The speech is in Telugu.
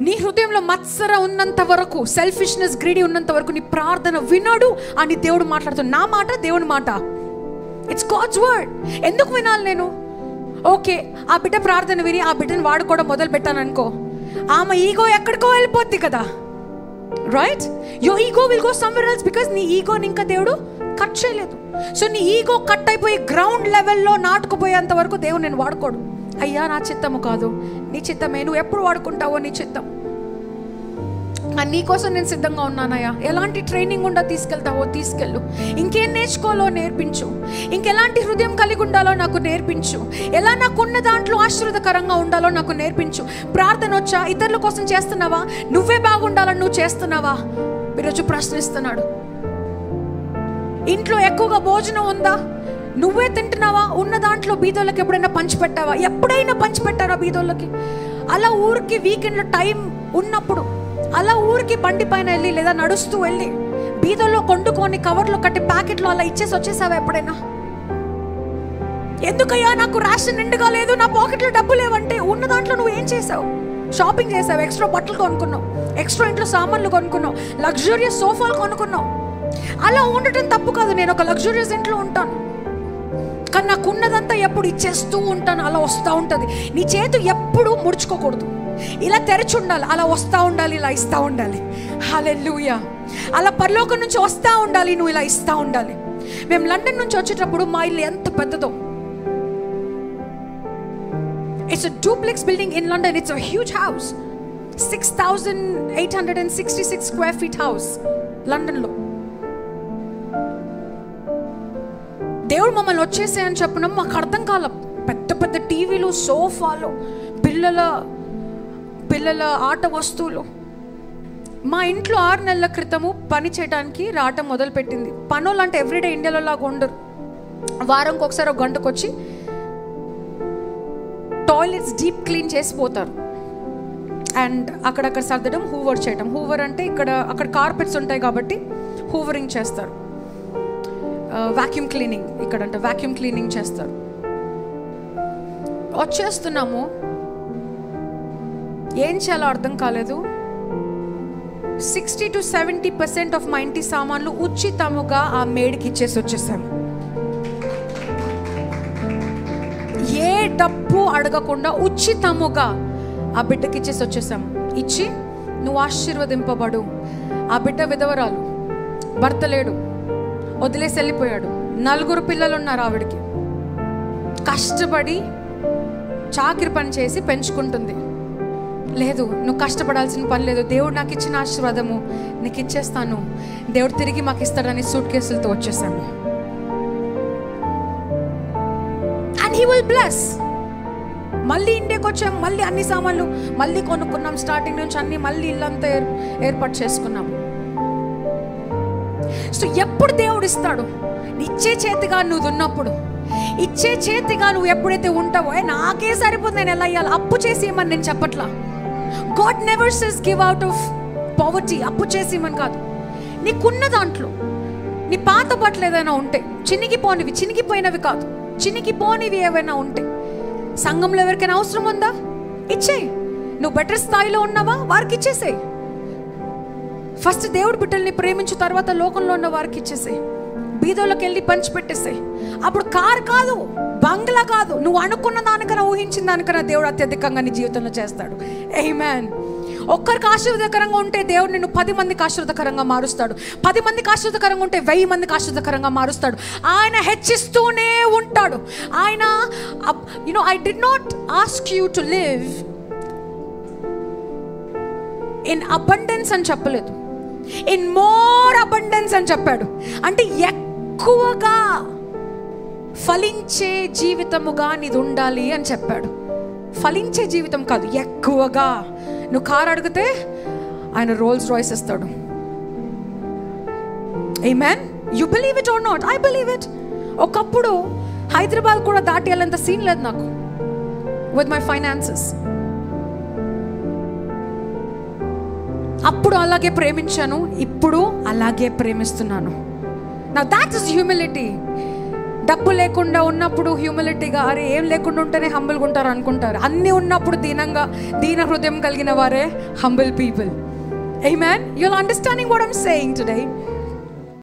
నీ హృదయంలో మత్సర ఉన్నంత వరకు, సెల్ఫిష్నెస్, గ్రీడీ ఉన్నంత వరకు నీ ప్రార్థన వినడు అని దేవుడు మాట్లాడుతాడు. నా మాట దేవుని మాట, ఇట్స్ గాడ్స్ వర్డ్. ఎందుకు వినాలి నేను? ఓకే, ఆ బిడ్డ ప్రార్థన విని ఆ బిడ్డను వాడుకోవడం మొదలు పెట్టాను అనుకో, ఆమె ఈగో ఎక్కడికో వెళ్ళిపోద్ది కదా, right? Your ego will go somewhere else because నీ ఈగోని ఇంకా దేవుడు కట్ చేయలేదు. సో నీ ఈగో కట్ అయిపోయి గ్రౌండ్ లెవెల్లో నాటుకుపోయేంత వరకు దేవుడు నేను వాడుకోడు. అయ్యా నా చిత్తము కాదు, నీ చిత్తమే, నువ్వు ఎప్పుడు వాడుకుంటావో నీ చిత్తం, నీకోసం నేను సిద్ధంగా ఉన్నానయ్యా. ఎలాంటి ట్రైనింగ్ ఉండా తీసుకెళ్తావో తీసుకెళ్ళు, ఇంకేం నేర్చుకోవాలో నేర్పించు, ఇంకెలాంటి హృదయం కలిగి ఉండాలో నాకు నేర్పించు, ఎలా నాకున్న దాంట్లో ఆశీర్వాదకరంగా ఉండాలో నాకు నేర్పించు. ప్రార్థన వచ్చా? ఇతరుల కోసం చేస్తున్నావా? నువ్వే బాగుండాలని నువ్వు చేస్తున్నావా? ఈరోజు ప్రశ్నిస్తున్నాడు. ఇంట్లో ఎక్కువగా భోజనం ఉందా? నువ్వే తింటున్నావా? ఉన్న దాంట్లో బీదోళ్ళకి ఎప్పుడైనా పంచిపెట్టావా? ఎప్పుడైనా పంచిపెట్టారా బీదోళ్ళకి? అలా ఊరికి వీకెండ్లో టైం ఉన్నప్పుడు అలా ఊరికి బండి పైన వెళ్ళి లేదా నడుస్తూ వెళ్ళి బీదోల్లో కొండుకొని కవర్లో కట్టి ప్యాకెట్లో అలా ఇచ్చేసి వచ్చేసావా ఎప్పుడైనా? ఎందుకయ్యా నాకు రేషన్ నిండుగా లేదు, నా పాకెట్లో డబ్బు లేవంటే ఉన్న దాంట్లో నువ్వు ఏం చేసావు? షాపింగ్ చేసావు, ఎక్స్ట్రా బట్టలు కొనుక్కున్నావు, ఎక్స్ట్రా ఇంట్లో సామాన్లు కొనుక్కున్నావు, లగ్జూరియస్ సోఫాలు కొనుక్కున్నావు. అలా ఉండటం తప్పు కాదు, నేను ఒక లగ్జూరియస్ ఇంట్లో ఉంటాను, కానీ నాకు ఉన్నదంతా ఎప్పుడు ఇచ్చేస్తూ ఉంటాను. అలా వస్తూ ఉంటుంది. నీ చేతు ఎప్పుడు ముడుచుకోకూడదు, ఇలా తెరిచి ఉండాలి, అలా వస్తూ ఉండాలి, ఇలా ఇస్తూ ఉండాలి. హల్లెలూయా. అలా పరలోకం నుంచి వస్తూ ఉండాలి, నువ్వు ఇలా ఇస్తూ ఉండాలి. మేము లండన్ నుంచి వచ్చేటప్పుడు మా ఇల్లు ఎంత పెద్దదో, it's a duplex building in London. It's a huge house, 6,866 square feet house లండన్లో. దేవుడు మమ్మల్ని వచ్చేసాయని చెప్పినాం, మాకు అర్థం కాల. పెద్ద పెద్ద టీవీలు, సోఫాలు, పిల్లల ఆట వస్తువులు. మా ఇంట్లో 6 నెలల క్రితము పని చేయడానికి రావటం మొదలుపెట్టింది. పనులు అంటే ఎవ్రీడే ఇండియాలో లాగా ఉండరు. వారంకి ఒకసారి ఒక గంటకు వచ్చి టాయిలెట్స్ డీప్ క్లీన్ చేసిపోతారు. అండ్ అక్కడక్కడ సర్దడం, హూవర్ చేయడం. హూవర్ అంటే అక్కడ కార్పెట్స్ ఉంటాయి కాబట్టి హూవరింగ్ చేస్తారు. వాక్యూమ్ క్లీనింగ్, ఇక్కడంటే వాక్యూమ్ క్లీనింగ్ చేస్తారు. వచ్చేస్తున్నాము, ఏం చేయాలో అర్థం కాలేదు. 60 to 70% ఆఫ్ మా ఇంటి సామాన్లు ఉచితముగా ఆ మేడికి ఇచ్చేసి వచ్చేసాము. ఏ డబ్బు అడగకుండా ఉచితముగా ఆ బిడ్డకి ఇచ్చేసి వచ్చేసాము. ఇచ్చి నువ్వు ఆశీర్వదింపబడు. ఆ బిడ్డ విధవరాలు, భర్త లేడు, వదిలేసి వెళ్ళిపోయాడు. 4 పిల్లలు ఉన్నారు ఆవిడకి. కష్టపడి చాకిరి పని చేసి పెంచుకుంటుంది. లేదు, నువ్వు కష్టపడాల్సిన పని లేదు, దేవుడు నాకు ఇచ్చిన ఆశీర్వాదము నీకు ఇచ్చేస్తాను, దేవుడు తిరిగి మాకు ఇస్తాడని సూట్ కేసులతో వచ్చేసాము. And he will bless. మళ్ళీ ఇండియాకి వచ్చాం, మళ్ళీ అన్ని సామాన్లు మళ్ళీ కొనుక్కున్నాం, స్టార్టింగ్ నుంచి అన్ని మళ్ళీ ఇల్లంతా ఏర్పాటు చేసుకున్నాం. సో ఎప్పుడు దేవుడు ఇస్తాడు? ఇచ్చే చేతిగా నువ్వు ఉన్నప్పుడు, ఇచ్చే చేతిగా నువ్వు ఎప్పుడైతే ఉంటావో, నాకే సరిపోతుంది, నేను ఎలా ఇవ్వాలి, అప్పు చేసి ఇవ్వమని నేను చెప్పట్లా. God never says give out of poverty. అప్పు చేసి ఇవ్వమని కాదు. నీకున్న దాంట్లో నీ పాత బట్టలు ఏదైనా ఉంటే, చినిగిపోయినవి కాదు, చినిగిపోనివి ఏవైనా ఉంటే, సంఘంలో ఎవరికైనా అవసరం ఉందా, ఇచ్చేయి. నువ్వు బెటర్ స్థాయిలో ఉన్నావా, వారికి ఇచ్చేసేయి. ఫస్ట్ దేవుడు బిడ్డల్ని ప్రేమించిన తర్వాత లోకంలో ఉన్న వారికి ఇచ్చేసేయి. బీదోళ్ళకి వెళ్ళి పంచి పెట్టేసాయి. అప్పుడు కారు కాదు, బంగ్లా కాదు, నువ్వు అనుకున్న దానికన్నా, ఊహించిన దానికన్నా దేవుడు అత్యధికంగా నీ జీవితంలో చేస్తాడు. ఆమేన్. ఒక్కరికి ఆశీర్వాదకరంగా ఉంటే దేవుడు నిన్ను 10 మందికి ఆశీర్వాదకరంగా మారుస్తాడు. 10 మందికి ఆశీర్వాదకరంగా ఉంటే 1000 మందికి ఆశీర్వాదకరంగా మారుస్తాడు. ఆయన హెచ్చిస్తూనే ఉంటాడు. ఆయన I did not ask you to live in abundance అని చెప్పలేదు, ఇన్ మోర్ అబండెన్స్ అని చెప్పాడు. అంటే ఎక్కువగా ఫలించే జీవితముగా నీది ఉండాలి అని చెప్పాడు. ఫలించే జీవితం కాదు, ఎక్కువగా. నువ్వు కారు అడిగితే ఆయన రోల్స్ రాయ్స్ ఇస్తాడు. Amen. You believe it or not, I believe it. ఒకప్పుడు హైదరాబాద్ కూడా దాటి వెళ్ళేంత సీన్ లేదు నాకు విత్ మై ఫైనాన్సెస్. అప్పుడు అలాగే ప్రేమించాను, ఇప్పుడు అలాగే ప్రేమిస్తున్నాను. నా దాట్ ఇస్ హ్యూమిలిటీ. డబ్బు లేకుండా ఉన్నప్పుడు హ్యూమిలిటీగా, అరే ఏం లేకుండా ఉంటేనే హంబుల్గా ఉంటారు అనుకుంటారు. అన్నీ ఉన్నప్పుడు దీన హృదయం కలిగిన వారే humble people. Amen. You're understanding what I'm saying today?